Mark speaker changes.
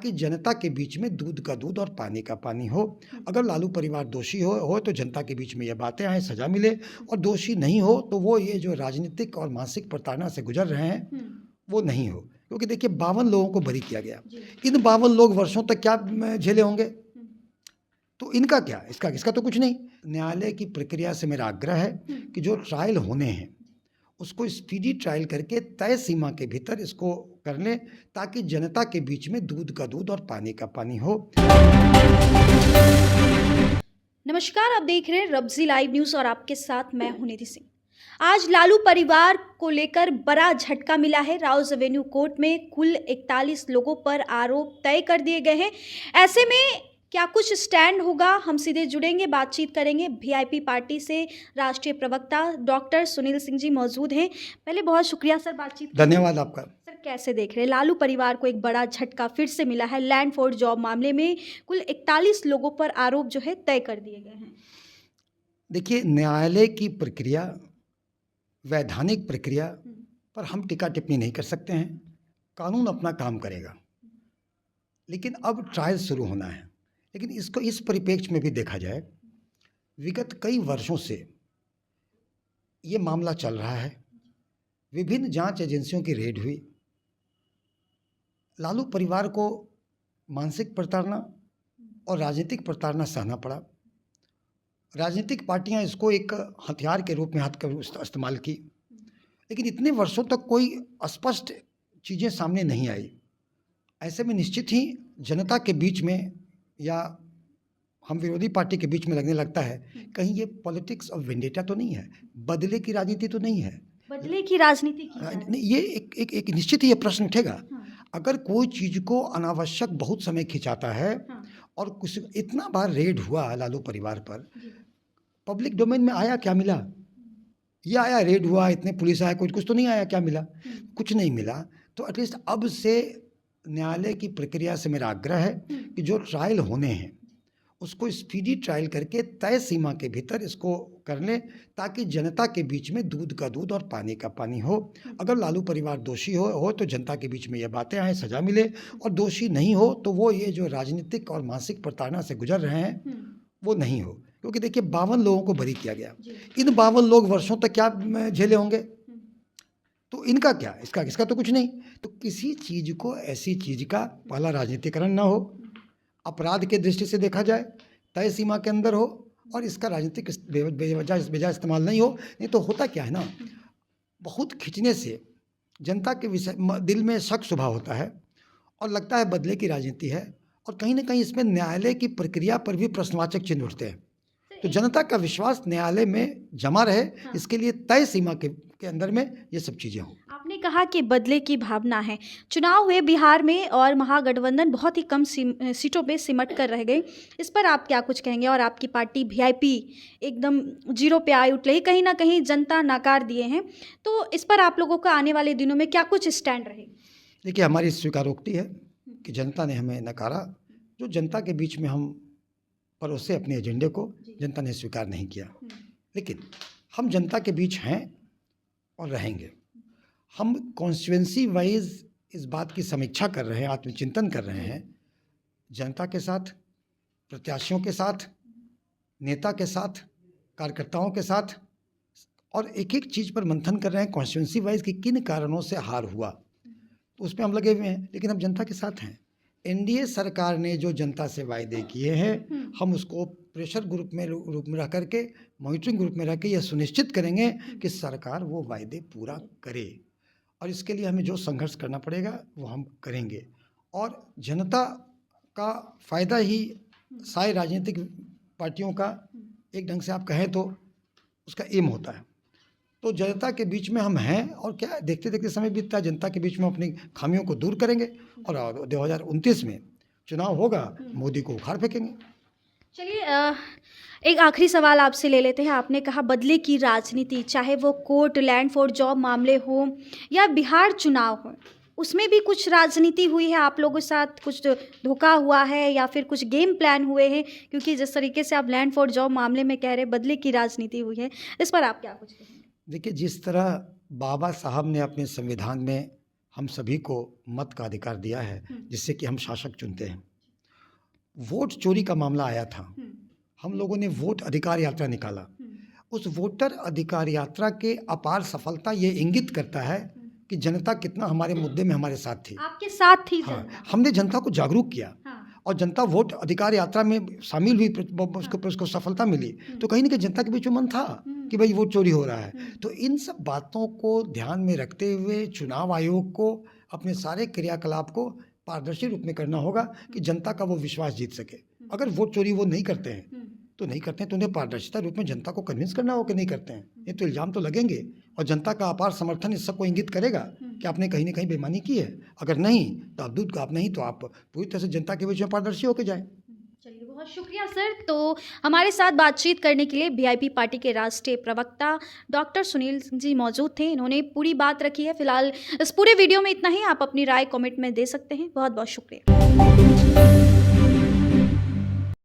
Speaker 1: कि जनता के बीच में दूध का दूध और पानी का पानी हो। अगर लालू परिवार दोषी हो तो जनता के बीच में ये बातें आए, सजा मिले, और दोषी नहीं हो तो वो ये जो राजनीतिक और मानसिक प्रताड़ना से गुजर रहे हैं वो नहीं हो। क्योंकि देखिए 52 लोगों को बरी किया गया, इन 52 लोग वर्षों तक क्या झेले होंगे, तो इनका क्या, इसका तो कुछ नहीं। न्यायालय की प्रक्रिया से मेरा आग्रह है कि जो ट्रायल होने हैं उसको स्पीडी ट्रायल करके तय सीमा के भीतर इसको कर लें, ताकि जनता के बीच में दूध का दूध और पानी का पानी हो।
Speaker 2: नमस्कार, आप देख रहे हैं रब्जी लाइव न्यूज़ और आपके साथ मैं हूं निधि सिंह। आज लालू परिवार को लेकर बड़ा झटका मिला है। राउज एवेन्यू कोर्ट में कुल 41 लोगों पर आरोप तय कर दिए गए हैं। ऐसे में क्या कुछ स्टैंड होगा, हम सीधे जुड़ेंगे, बातचीत करेंगे। वीआईपी पार्टी से राष्ट्रीय प्रवक्ता डॉक्टर सुनील सिंह जी मौजूद हैं। पहले बहुत शुक्रिया सर बातचीत।
Speaker 1: धन्यवाद आपका।
Speaker 2: सर, कैसे देख रहे हैं, लालू परिवार को एक बड़ा झटका फिर से मिला है। लैंड फॉर जॉब मामले में कुल 41 लोगों पर आरोप जो है तय कर दिए गए हैं।
Speaker 1: देखिए, न्यायालय की प्रक्रिया, वैधानिक प्रक्रिया पर हम टिक्का टिप्पणी नहीं कर सकते हैं। कानून अपना काम करेगा, लेकिन अब ट्रायल शुरू होना है। लेकिन इसको इस परिप्रेक्ष्य में भी देखा जाए, विगत कई वर्षों से ये मामला चल रहा है। विभिन्न जांच एजेंसियों की रेड हुई। लालू परिवार को मानसिक प्रताड़ना और राजनीतिक प्रताड़ना सहना पड़ा। राजनीतिक पार्टियां इसको एक हथियार के रूप में हाथ कर इस्तेमाल की, लेकिन इतने वर्षों तक कोई स्पष्ट चीज़ें सामने नहीं आई। ऐसे में निश्चित ही जनता के बीच में या हम विरोधी पार्टी के बीच में लगने लगता है कहीं ये पॉलिटिक्स ऑफ वेंडेटा तो नहीं है, बदले की राजनीति तो नहीं है।
Speaker 2: बदले की राजनीति की
Speaker 1: नहीं, ये एक निश्चित ही ये प्रश्न उठेगा। अगर कोई चीज़ को अनावश्यक बहुत समय खिंचाता है और कुछ इतना बार रेड हुआ लालू परिवार पर, पब्लिक डोमेन में आया क्या मिला? ये आया, रेड हुआ, इतने पुलिस आया, कुछ तो नहीं आया, क्या मिला? कुछ नहीं मिला। तो एटलीस्ट अब से न्यायालय की प्रक्रिया से मेरा आग्रह है कि जो ट्रायल होने हैं उसको स्पीडी ट्रायल करके तय सीमा के भीतर इसको कर लें, ताकि जनता के बीच में दूध का दूध और पानी का पानी हो। अगर लालू परिवार दोषी हो तो जनता के बीच में ये बातें आए, सजा मिले, और दोषी नहीं हो तो वो ये जो राजनीतिक और मानसिक प्रताड़ना से गुजर रहे हैं वो नहीं हो। क्योंकि देखिए 52 लोगों को बरी किया गया, इन 52 लोग वर्षों तक क्या झेले होंगे, तो इनका क्या, इसका तो कुछ नहीं। तो किसी चीज़ को, ऐसी चीज़ का पहला राजनीतिकरण ना हो, अपराध के दृष्टि से देखा जाए, तय सीमा के अंदर हो, और इसका राजनीतिक बेवजह इस्तेमाल नहीं हो। नहीं तो होता क्या है ना, बहुत खिंचने से जनता के विषय दिल में शक स्वभाव होता है और लगता है बदले की राजनीति है, और कहीं ना कहीं इसमें न्यायालय की प्रक्रिया पर भी प्रश्नवाचक चिन्ह उठते हैं। तो जनता का विश्वास न्यायालय में जमा रहे, इसके लिए तय सीमा के अंदर में ये सब चीज़ें हों।
Speaker 2: आपने कहा कि बदले की भावना है। चुनाव हुए बिहार में और महागठबंधन बहुत ही कम सीटों पे सिमट कर रह गई। इस पर आप क्या कुछ कहेंगे? और आपकी पार्टी वीआईपी एकदम जीरो पे आई उठले, कहीं ना कहीं जनता नकार दिए हैं, तो इस पर आप लोगों का आने वाले दिनों में क्या कुछ स्टैंड रहेगा?
Speaker 1: देखिए, हमारी स्वीकारोक्ति है कि जनता ने हमें नकारा। जो जनता के बीच में हम परोसे अपने एजेंडे को, जनता ने स्वीकार नहीं किया। लेकिन हम जनता के बीच हैं और रहेंगे। हम कॉन्स्टिट्यूएंसी वाइज इस बात की समीक्षा कर रहे हैं, आत्मचिंतन कर रहे हैं, जनता के साथ, प्रत्याशियों के साथ, नेता के साथ, कार्यकर्ताओं के साथ, और एक एक चीज़ पर मंथन कर रहे हैं कॉन्स्टिट्यूएंसी वाइज कि किन कारणों से हार हुआ, उस पर हम लगे हुए हैं। लेकिन हम जनता के साथ हैं। एनडीए सरकार ने जो जनता से वायदे किए हैं, हम उसको प्रेशर ग्रुप में रह करके, मॉनिटरिंग ग्रुप में रह के यह सुनिश्चित करेंगे कि सरकार वो वायदे पूरा करे, और इसके लिए हमें जो संघर्ष करना पड़ेगा वो हम करेंगे। और जनता का फ़ायदा ही सारी राजनीतिक पार्टियों का एक ढंग से आप कहें तो उसका एम होता है। तो जनता के बीच में हम हैं, और क्या देखते देखते समय बीतता है, जनता के बीच में अपनी खामियों को दूर करेंगे, और 2029 में चुनाव होगा, मोदी को उखाड़ फेंकेंगे।
Speaker 2: चलिए, एक आखिरी सवाल आपसे ले लेते हैं। आपने कहा बदले की राजनीति, चाहे वो कोर्ट, लैंड फॉर जॉब मामले हो या बिहार चुनाव हो, उसमें भी कुछ राजनीति हुई है आप लोगों के साथ? कुछ धोखा हुआ है या फिर कुछ गेम प्लान हुए हैं? क्योंकि जिस तरीके से आप लैंड फॉर जॉब मामले में कह रहे हैं बदले की राजनीति हुई है, इस पर आप क्या कुछ कहेंगे?
Speaker 1: देखिए, जिस तरह बाबा साहब ने अपने संविधान में हम सभी को मत का अधिकार दिया है, जिससे कि हम शासक चुनते हैं। वोट चोरी का मामला आया था, हम लोगों ने वोट अधिकार यात्रा निकाला। उस वोटर अधिकार यात्रा के अपार सफलता ये इंगित करता है कि जनता कितना हमारे मुद्दे में हमारे साथ थी।
Speaker 2: आपके साथ थी
Speaker 1: हाँ,
Speaker 2: जनता।
Speaker 1: हमने जनता को जागरूक किया
Speaker 2: हाँ।
Speaker 1: और जनता वोट अधिकार यात्रा में शामिल हुई, उसको सफलता मिली। तो कहीं ना कहीं जनता के बीच में मन था कि भाई वोट चोरी हो रहा है। तो इन सब बातों को ध्यान में रखते हुए चुनाव आयोग को अपने सारे क्रियाकलाप को पारदर्शी रूप में करना होगा कि जनता का वो विश्वास जीत सके। अगर वोट चोरी वो नहीं करते हैं तो नहीं करते हैं, तो उन्हें पारदर्शिता रूप में जनता को कन्विंस करना होगा कि नहीं करते हैं। ये तो इल्ज़ाम तो लगेंगे और जनता का अपार समर्थन इस सबको इंगित करेगा कि आपने कहीं ना कहीं बेईमानी की है। अगर नहीं तो आप दूध का आप नहीं तो आप पूरी तरह से जनता के बीच में पारदर्शी होकर जाएं।
Speaker 2: चलिए, बहुत शुक्रिया सर। तो हमारे साथ बातचीत करने के लिए वीआईपी पार्टी के राष्ट्रीय प्रवक्ता डॉक्टर सुनील सिंह जी मौजूद थे। इन्होंने पूरी बात रखी है। फिलहाल इस पूरे वीडियो में इतना ही। आप अपनी राय कमेंट में दे सकते हैं। बहुत बहुत शुक्रिया।